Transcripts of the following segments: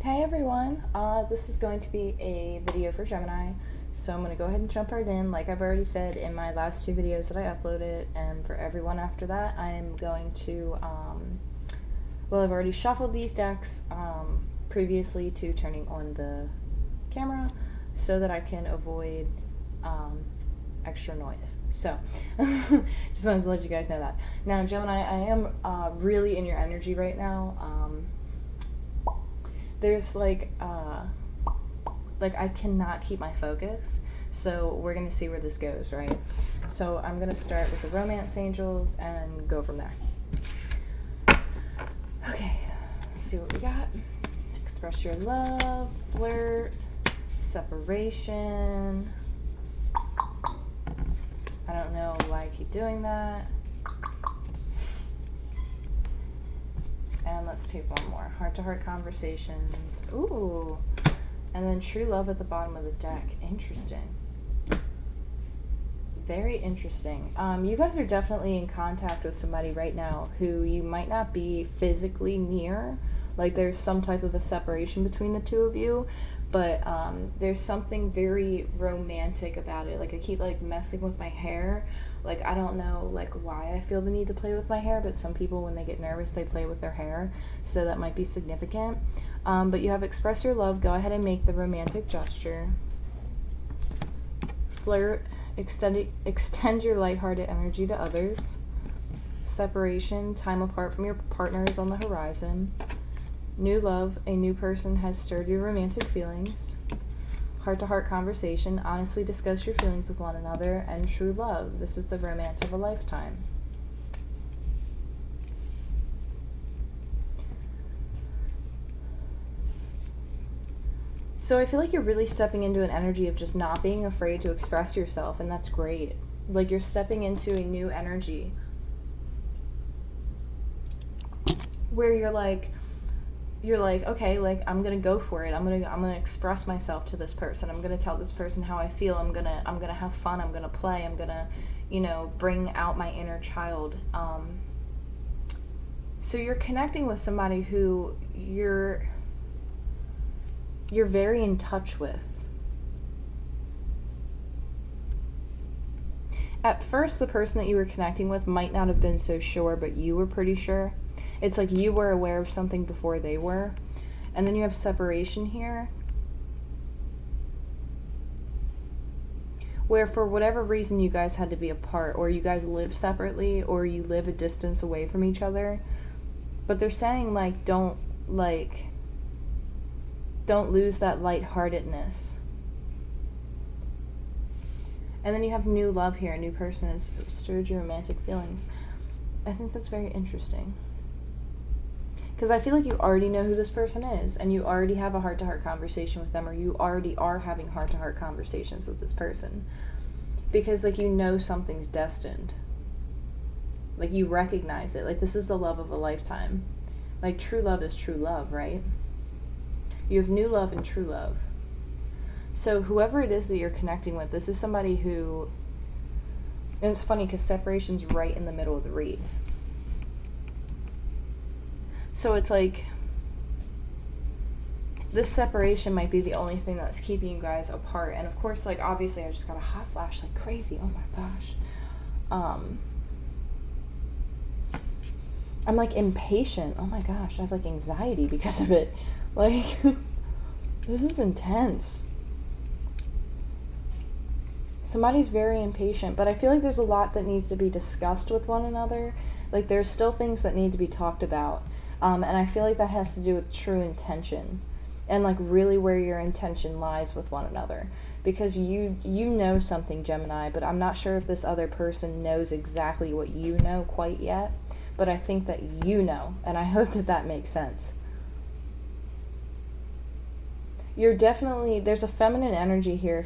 Hey everyone, this is going to be a video for Gemini, so I'm going to go ahead and jump right in. Like I've already said in my last two videos that I uploaded, and for everyone after that, I am going to, I've already shuffled these decks previously to turning on the camera so that I can avoid extra noise. So, just wanted to let you guys know that. Now, Gemini, I am really in your energy right now. There's like I cannot keep my focus, so we're gonna see where this goes, right? So I'm gonna start with the romance angels and go from there. Okay, let's see what we got. Express your love, flirt, separation. I don't know why I keep doing that. And let's take one more. Heart-to-heart conversations. Ooh. And then true love at the bottom of the deck. Interesting. Very interesting. You guys are definitely in contact with somebody right now who you might not be physically near. Like there's some type of a separation between the two of you. But there's something very romantic about it. Like I keep like messing with my hair. Like I don't know like why I feel the need to play with my hair, but some people when they get nervous they play with their hair, so that might be significant. But you have express your love. Go ahead and make the romantic gesture. Flirt, extend your lighthearted energy to others. Separation, time apart from your partner is on the horizon. New love, a new person has stirred your romantic feelings. Heart-to-heart conversation, honestly discuss your feelings with one another. And true love, this is the romance of a lifetime. So I feel like you're really stepping into an energy of just not being afraid to express yourself, and that's great. Like you're stepping into a new energy where you're like, okay, like I'm gonna go for it. I'm gonna express myself to this person. I'm gonna tell this person how I feel. I'm gonna have fun. I'm gonna play. I'm gonna, bring out my inner child. So you're connecting with somebody who you're very in touch with. At first, the person that you were connecting with might not have been so sure, but you were pretty sure. It's like you were aware of something before they were. And then you have separation here, where for whatever reason you guys had to be apart, or you guys live separately, or you live a distance away from each other. But they're saying don't lose that lightheartedness. And then you have new love here. A new person has stirred your romantic feelings. I think that's very interesting. Because I feel like you already know who this person is, and you already have a heart-to-heart conversation with them, or you already are having heart-to-heart conversations with this person. Because, something's destined. Like, you recognize it. Like, this is the love of a lifetime. Like, true love is true love, right? You have new love and true love. So, whoever it is that you're connecting with, this is somebody who... And it's funny, because separation's right in the middle of the read. So it's like, this separation might be the only thing that's keeping you guys apart. And of course, obviously I just got a hot flash like crazy. Oh my gosh. I'm impatient. Oh my gosh. I have anxiety because of it. This is intense. Somebody's very impatient, but I feel like there's a lot that needs to be discussed with one another. There's still things that need to be talked about. And I feel like that has to do with true intention and really where your intention lies with one another, because you know something, Gemini, but I'm not sure if this other person knows exactly what you know quite yet, but I think that you know, and I hope that makes sense. You're definitely, there's a feminine energy here,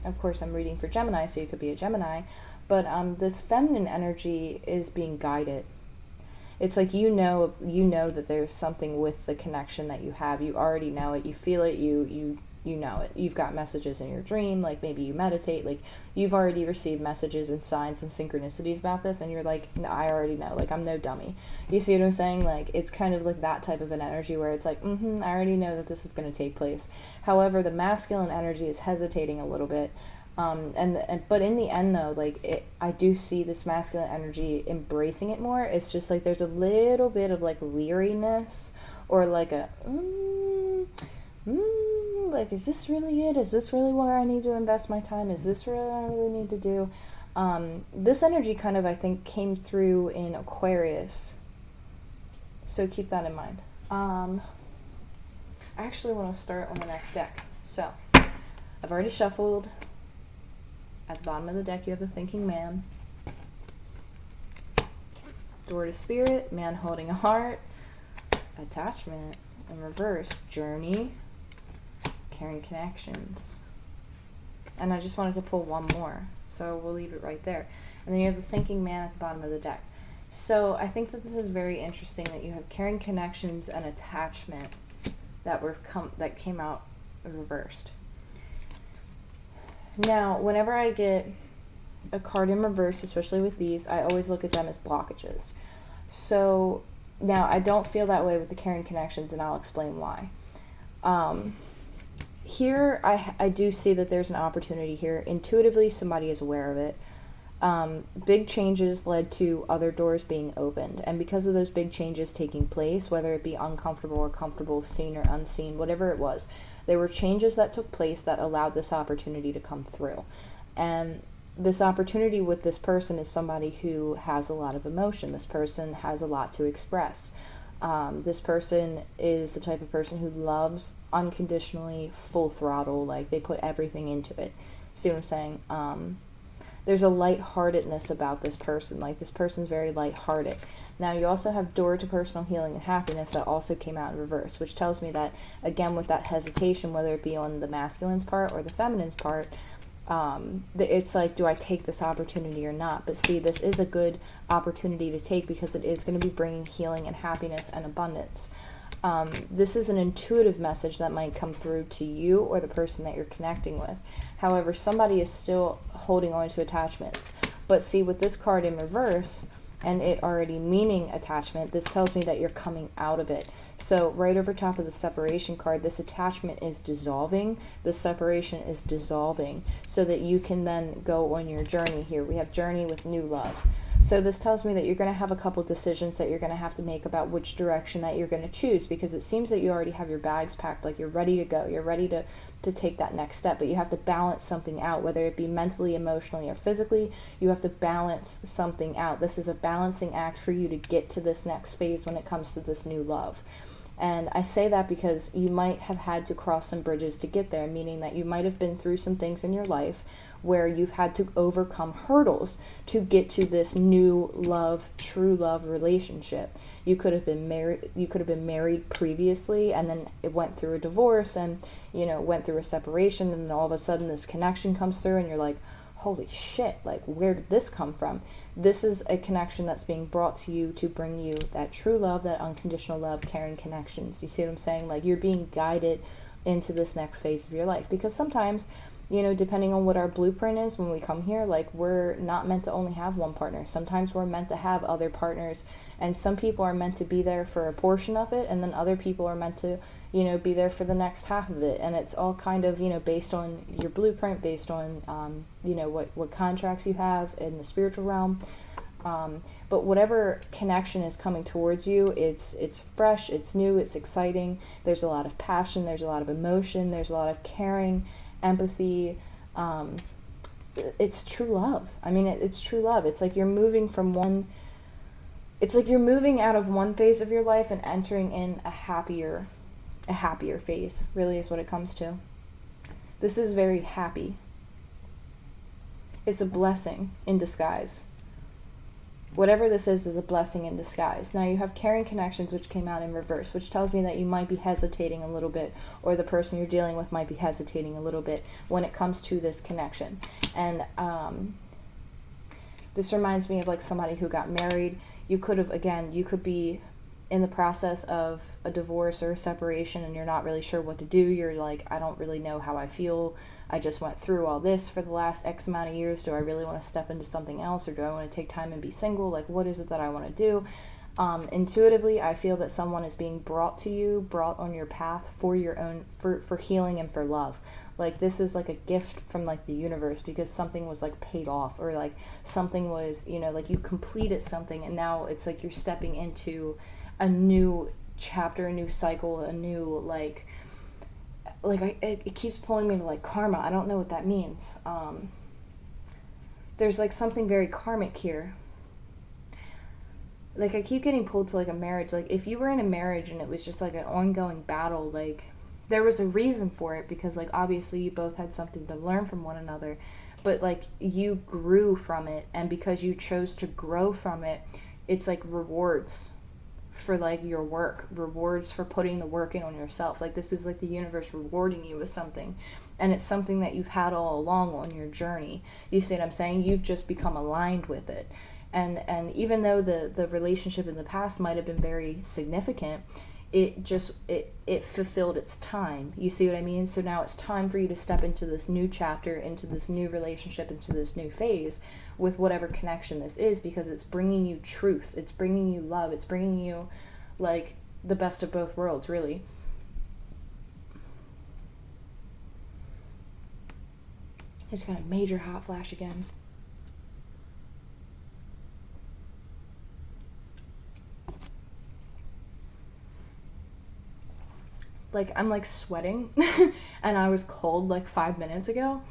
of course I'm reading for Gemini, so you could be a Gemini, but this feminine energy is being guided. It's you know that there's something with the connection that you have. You already know it. You feel it. You you know it. You've got messages in your dream, like maybe you meditate, like you've already received messages and signs and synchronicities about this, and you're like, no, I already know, like I'm no dummy. You see what I'm saying? Like it's kind of like that type of an energy where it's like, I already know that this is going to take place. However, the masculine energy is hesitating a little bit. But in the end though, like I do see this masculine energy embracing it more. It's just like there's a little bit of like leeriness, or like a like, is this really it? Is this really where I need to invest my time? Is this really what I really need to do? This energy kind of, I think, came through in Aquarius, so keep that in mind. I actually want to start on the next deck. So I've already shuffled. At the bottom of the deck, you have the Thinking Man. Door to Spirit, Man holding a heart. Attachment. In reverse, Journey. Caring Connections. And I just wanted to pull one more, so we'll leave it right there. And then you have the Thinking Man at the bottom of the deck. So I think that this is very interesting that you have Caring Connections and Attachment that came out reversed. Now, whenever I get a card in reverse, especially with these, I always look at them as blockages. So now I don't feel that way with the Caring Connections, and I'll explain why. Here, I do see that there's an opportunity here. Intuitively, somebody is aware of it. Big changes led to other doors being opened. And because of those big changes taking place, whether it be uncomfortable or comfortable, seen or unseen, whatever it was, there were changes that took place that allowed this opportunity to come through. And this opportunity with this person is somebody who has a lot of emotion. This person has a lot to express. This person is the type of person who loves unconditionally, full throttle, like they put everything into it. See what I'm saying? There's a lightheartedness about this person. Like this person's very lighthearted. Now you also have Door to Personal Healing and Happiness that also came out in reverse, which tells me that, again, with that hesitation, whether it be on the masculine's part or the feminine's part, it's like, do I take this opportunity or not? But see, this is a good opportunity to take because it is going to be bringing healing and happiness and abundance. This is an intuitive message that might come through to you or the person that you're connecting with. However, somebody is still holding on to attachments. But see, with this card in reverse, and it already meaning attachment, this tells me that you're coming out of it. So right over top of the separation card, this attachment is dissolving, the separation is dissolving, so that you can then go on your journey here. We have journey with new love. So this tells me that you're going to have a couple decisions that you're going to have to make about which direction that you're going to choose, because it seems that you already have your bags packed, like you're ready to go, you're ready to take that next step, but you have to balance something out, whether it be mentally, emotionally, or physically. You have to balance something out. This is a balancing act for you to get to this next phase when it comes to this new love. And I say that because you might have had to cross some bridges to get there, meaning that you might have been through some things in your life where you've had to overcome hurdles to get to this new love, true love relationship. You could have been married previously, and then it went through a divorce, and went through a separation, and then all of a sudden this connection comes through and you're like, holy shit, like where did this come from? This is a connection that's being brought to you to bring you that true love, that unconditional love, caring connections. You see what I'm saying? Like you're being guided into this next phase of your life, because sometimes, depending on what our blueprint is when we come here, like we're not meant to only have one partner. Sometimes we're meant to have other partners, and some people are meant to be there for a portion of it, and then other people are meant to, be there for the next half of it. And it's all kind of, based on your blueprint, based on, what contracts you have in the spiritual realm. But whatever connection is coming towards you, it's fresh, it's new, it's exciting. There's a lot of passion, there's a lot of emotion, there's a lot of caring, empathy. It's true love. I mean, it's true love. It's like you're moving out of one phase of your life and entering in a happier phase, really is what it comes to. This is very happy. It's a blessing in disguise. Whatever this is a blessing in disguise. Now you have caring connections, which came out in reverse, which tells me that you might be hesitating a little bit, or the person you're dealing with might be hesitating a little bit when it comes to this connection. And this reminds me of like somebody who got married. You could be in the process of a divorce or a separation and you're not really sure what to do. You're like, I don't really know how I feel. I just went through all this for the last X amount of years. Do I really want to step into something else, or do I want to take time and be single? Like, what is it that I want to do? Intuitively, I feel that someone is being brought to you, brought on your path for your own, for healing and for love. Like, this is like a gift from like the universe, because something was like paid off, or like something was, you know, like you completed something, and now it's like you're stepping into a new chapter, a new cycle, a new like it keeps pulling me to like karma. I don't know what that means. There's like something very karmic here. Like, I keep getting pulled to like a marriage. Like, if you were in a marriage and it was just like an ongoing battle, like there was a reason for it, because like obviously you both had something to learn from one another, but like you grew from it, and because you chose to grow from it, it's like rewards for like your work, rewards for putting the work in on yourself. Like, this is like the universe rewarding you with something, and it's something that you've had all along on your journey. You see what I'm saying? You've just become aligned with it. And even though the relationship in the past might have been very significant, it fulfilled its time. You see what I mean? So now it's time for you to step into this new chapter, into this new relationship, into this new phase with whatever connection this is, because it's bringing you truth, it's bringing you love, it's bringing you like the best of both worlds, really. I just got a major hot flash again. Like, I'm like sweating and I was cold like 5 minutes ago,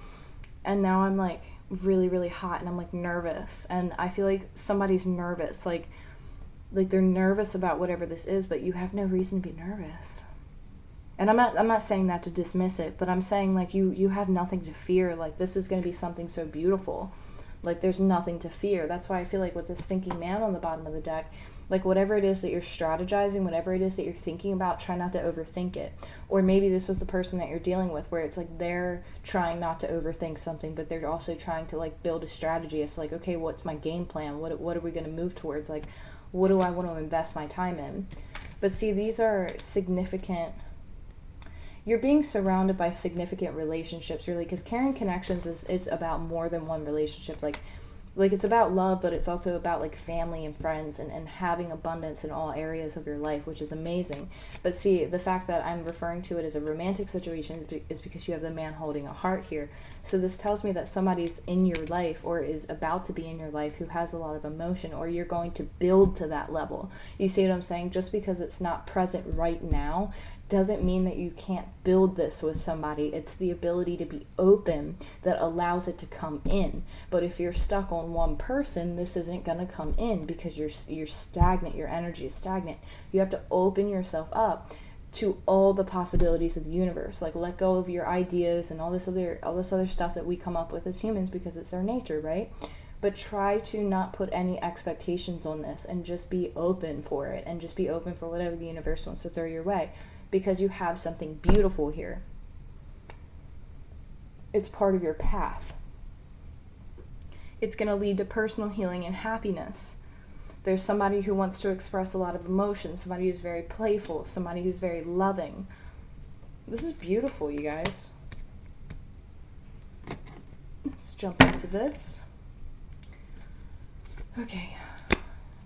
and now I'm like really, really hot, and I'm like nervous, and I feel like somebody's nervous, like they're nervous about whatever this is, but you have no reason to be nervous. And I'm not saying that to dismiss it, but I'm saying like you have nothing to fear. Like, this is going to be something so beautiful. Like, there's nothing to fear. That's why I feel like with this thinking man on the bottom of the deck, like, whatever it is that you're strategizing, whatever it is that you're thinking about, try not to overthink it. Or maybe this is the person that you're dealing with, where it's like they're trying not to overthink something, but they're also trying to like build a strategy. It's like, okay, what's my game plan? What are we going to move towards? Like, what do I want to invest my time in? But see, these are significant. You're being surrounded by significant relationships, really, because caring connections is about more than one relationship. Like it's about love, but it's also about like family and friends, and having abundance in all areas of your life, which is amazing. But see, the fact that I'm referring to it as a romantic situation is because you have the man holding a heart here. So this tells me that somebody's in your life, or is about to be in your life, who has a lot of emotion, or you're going to build to that level. You see what I'm saying? Just because it's not present right now doesn't mean that you can't build this with somebody. It's the ability to be open that allows it to come in. But if you're stuck on one person, this isn't going to come in, because you're stagnant. Your energy is stagnant. You have to open yourself up to all the possibilities of the universe. Like, let go of your ideas and all this other stuff that we come up with as humans, because it's our nature, right? But try to not put any expectations on this, and just be open for it, and just be open for whatever the universe wants to throw your way, because you have something beautiful here. It's part of your path. It's going to lead to personal healing and happiness. There's somebody who wants to express a lot of emotion, somebody who's very playful, somebody who's very loving. This is beautiful, you guys. Let's jump into this. Okay.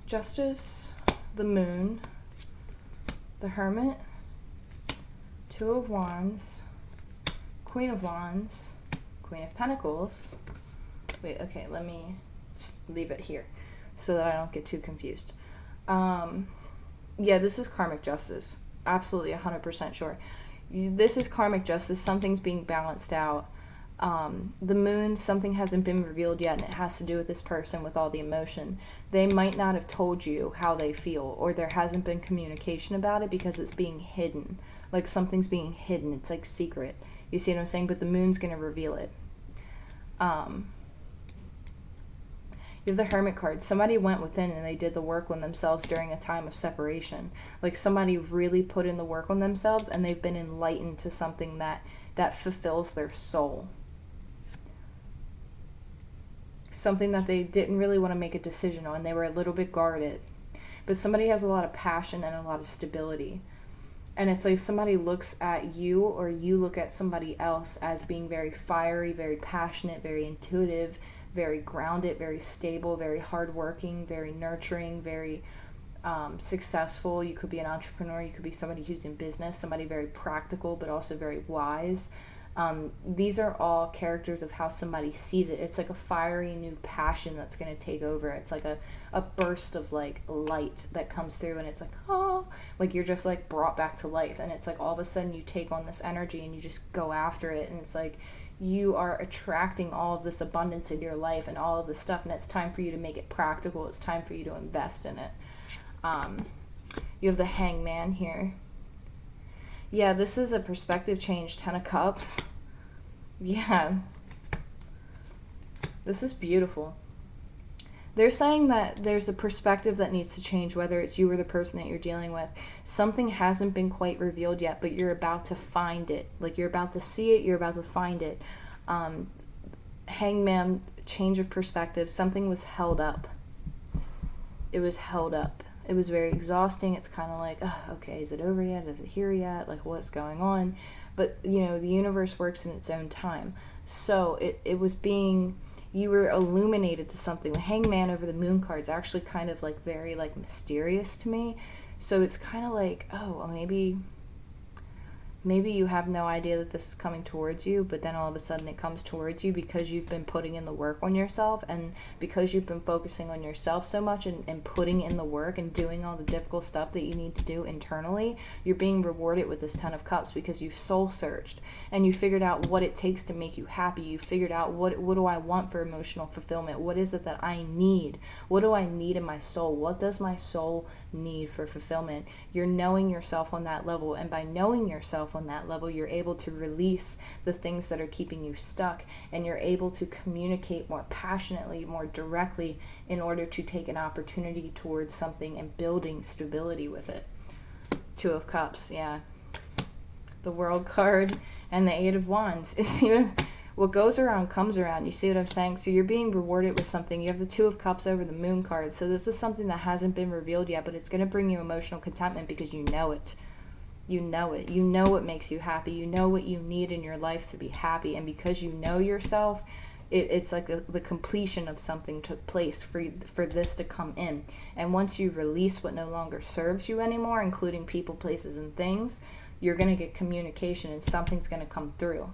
Justice, the Moon, the Hermit, Two of Wands, Queen of Wands, Queen of Pentacles. Wait, okay, let me just leave it here so that I don't get too confused. Yeah, this is Karmic Justice. Absolutely, 100% sure. This is Karmic Justice. Something's being balanced out. The Moon, something hasn't been revealed yet, and it has to do with this person with all the emotion. They might not have told you how they feel, or there hasn't been communication about it, because it's being hidden. Like, something's being hidden. It's like secret. You see what I'm saying? But the Moon's going to reveal it. You have the Hermit card. Somebody went within and they did the work on themselves during a time of separation. Like, somebody really put in the work on themselves, and they've been enlightened to something that fulfills their soul. Something that they didn't really want to make a decision on. They were a little bit guarded. but somebody has a lot of passion and a lot of stability. And it's like somebody looks at you, or you look at somebody else as being very fiery, very passionate, very intuitive, very grounded, very stable, very hardworking, very nurturing, very successful. You could be an entrepreneur, you could be somebody who's in business, somebody very practical but also very wise. These are all characters of how somebody sees it. It's like a fiery new passion that's going to take over. It's like a burst of like light that comes through, and it's like, oh, like you're just like brought back to life. And it's like all of a sudden you take on this energy and you just go after it. And it's like you are attracting all of this abundance in your life and all of this stuff. And it's time for you to make it practical. It's time for you to invest in it. You have the Hangman here. Yeah, this is a perspective change, 10 of Cups. Yeah. This is beautiful. They're saying that there's a perspective that needs to change, whether it's you or the person that you're dealing with. Something hasn't been quite revealed yet, but you're about to find it. Like, you're about to see it, you're about to find it. Hangman, change of perspective. Something was held up. It was held up. It was very exhausting. It's kind of like, oh, okay, is it over yet? Is it here yet? Like, what's going on? But, you know, the universe works in its own time. So it was being, you were illuminated to something. The Hangman over the Moon card is actually kind of like very like mysterious to me. So it's kind of like, oh, well, maybe you have no idea that this is coming towards you, but then all of a sudden it comes towards you because you've been putting in the work on yourself, and because you've been focusing on yourself so much and putting in the work and doing all the difficult stuff that you need to do internally, you're being rewarded with this 10 of Cups because you've soul searched and you figured out what it takes to make you happy. You figured out what do I want for emotional fulfillment? What is it that I need? What do I need in my soul? What does my soul need for fulfillment? You're knowing yourself on that level, and by knowing yourself on that level, you're able to release the things that are keeping you stuck, and you're able to communicate more passionately, more directly, in order to take an opportunity towards something and building stability with it. 2 of Cups, yeah. The World card and the 8 of Wands. What goes around comes around. You see what I'm saying? So you're being rewarded with something. You have the 2 of Cups over the Moon card. So this is something that hasn't been revealed yet, but it's going to bring you emotional contentment because you know it. You know it. You know what makes you happy. You know what you need in your life to be happy. And because you know yourself, it's like the completion of something took place for this to come in. And once you release what no longer serves you anymore, including people, places, and things, you're going to get communication and something's going to come through.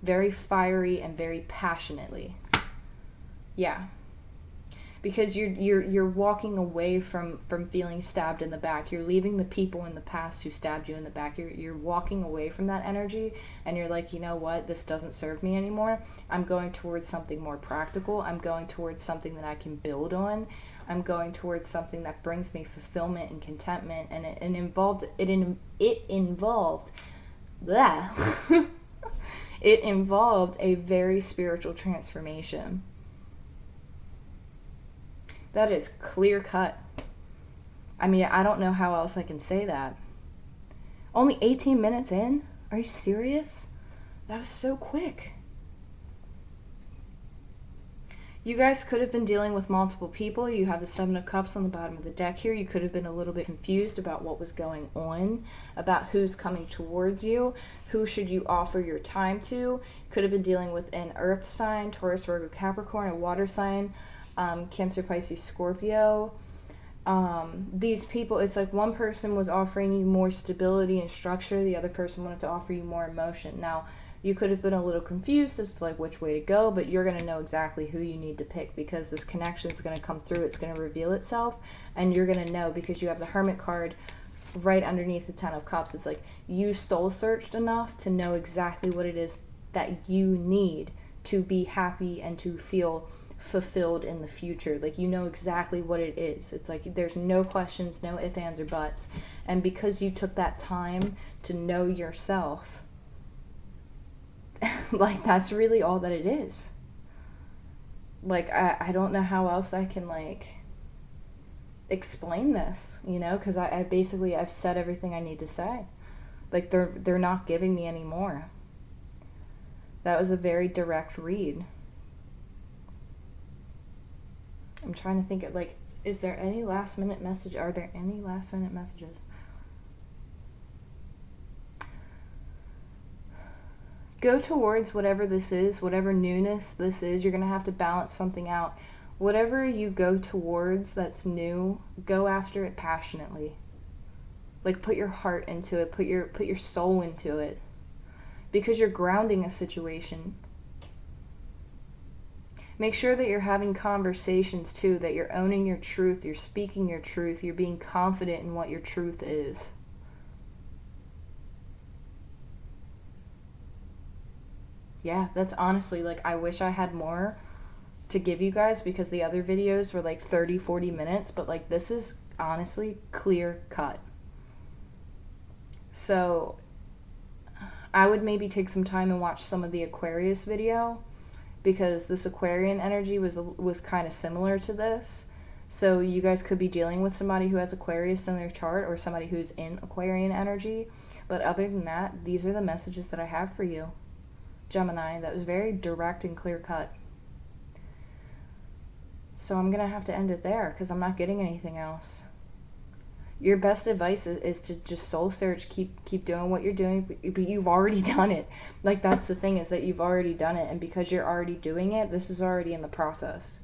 Very fiery and very passionately. Yeah. Because you're walking away from feeling stabbed in the back. You're leaving the people in the past who stabbed you in the back. You're walking away from that energy, and you're like, you know what, this doesn't serve me anymore. I'm going towards something more practical. I'm going towards something that I can build on. I'm going towards something that brings me fulfillment and contentment. And it involved blah. It involved a very spiritual transformation. That is clear cut. I mean, I don't know how else I can say that. Only 18 minutes in? Are you serious? That was so quick. You guys could have been dealing with multiple people. You have the 7 of Cups on the bottom of the deck here. You could have been a little bit confused about what was going on, about who's coming towards you, who should you offer your time to. Could have been dealing with an earth sign, Taurus, Virgo, Capricorn, a water sign, Cancer, Pisces, Scorpio. These people, it's like one person was offering you more stability and structure. The other person wanted to offer you more emotion. Now, you could have been a little confused as to like which way to go, but you're going to know exactly who you need to pick because this connection is going to come through. It's going to reveal itself, and you're going to know because you have the Hermit card right underneath the 10 of Cups. It's like you soul searched enough to know exactly what it is that you need to be happy and to feel fulfilled in the future. Like, you know exactly what it is. It's like there's no questions, no ifs, ands, or buts. And because you took that time to know yourself, like, that's really all that it is. Like, I don't know how else I can, like, explain this, you know, because I basically, I've said everything I need to say. Like, they're not giving me any more. That was a very direct read. I'm trying to think of, like, Is there any last minute message? Are there any last minute messages? Go towards whatever this is, whatever newness this is. You're going to have to balance something out. Whatever you go towards that's new, go after it passionately. Like, put your heart into it, put your soul into it. Because you're grounding a situation. Make sure that you're having conversations too, that you're owning your truth, you're speaking your truth, you're being confident in what your truth is. Yeah, that's honestly, like, I wish I had more to give you guys, because the other videos were like 30-40 minutes, but like, this is honestly clear cut. So I would maybe take some time and watch some of the Aquarius video, because this Aquarian energy was kind of similar to this. So you guys could be dealing with somebody who has Aquarius in their chart, or somebody who's in Aquarian energy. But other than that, these are the messages that I have for you, Gemini. That was very direct and clear cut. So I'm going to have to end it there, because I'm not getting anything else. Your best advice is to just soul search, keep doing what you're doing, but you've already done it. Like, that's the thing, is that you've already done it, and because you're already doing it, this is already in the process.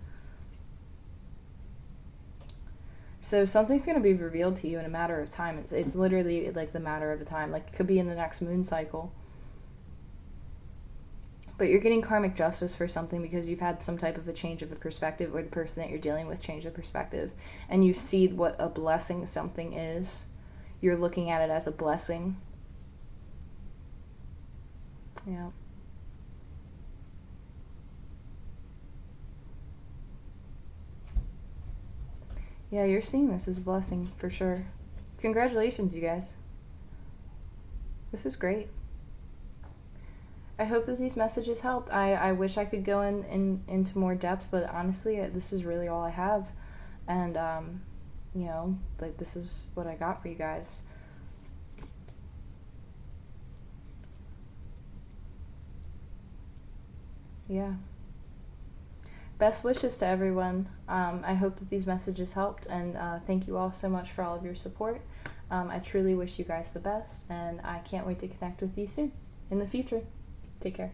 So something's going to be revealed to you in a matter of time. It's literally like the matter of a time. Like, it could be in the next moon cycle. But you're getting karmic justice for something, because you've had some type of a change of a perspective, or the person that you're dealing with changed a perspective, and you see what a blessing something is. You're looking at it as a blessing. Yeah. Yeah, you're seeing this as a blessing for sure. Congratulations, you guys. This was great. I hope that these messages helped. I wish I could go into more depth, but honestly, this is really all I have. And, you know, like, this is what I got for you guys. Yeah. Best wishes to everyone. I hope that these messages helped, and thank you all so much for all of your support. I truly wish you guys the best, and I can't wait to connect with you soon in the future. Take care.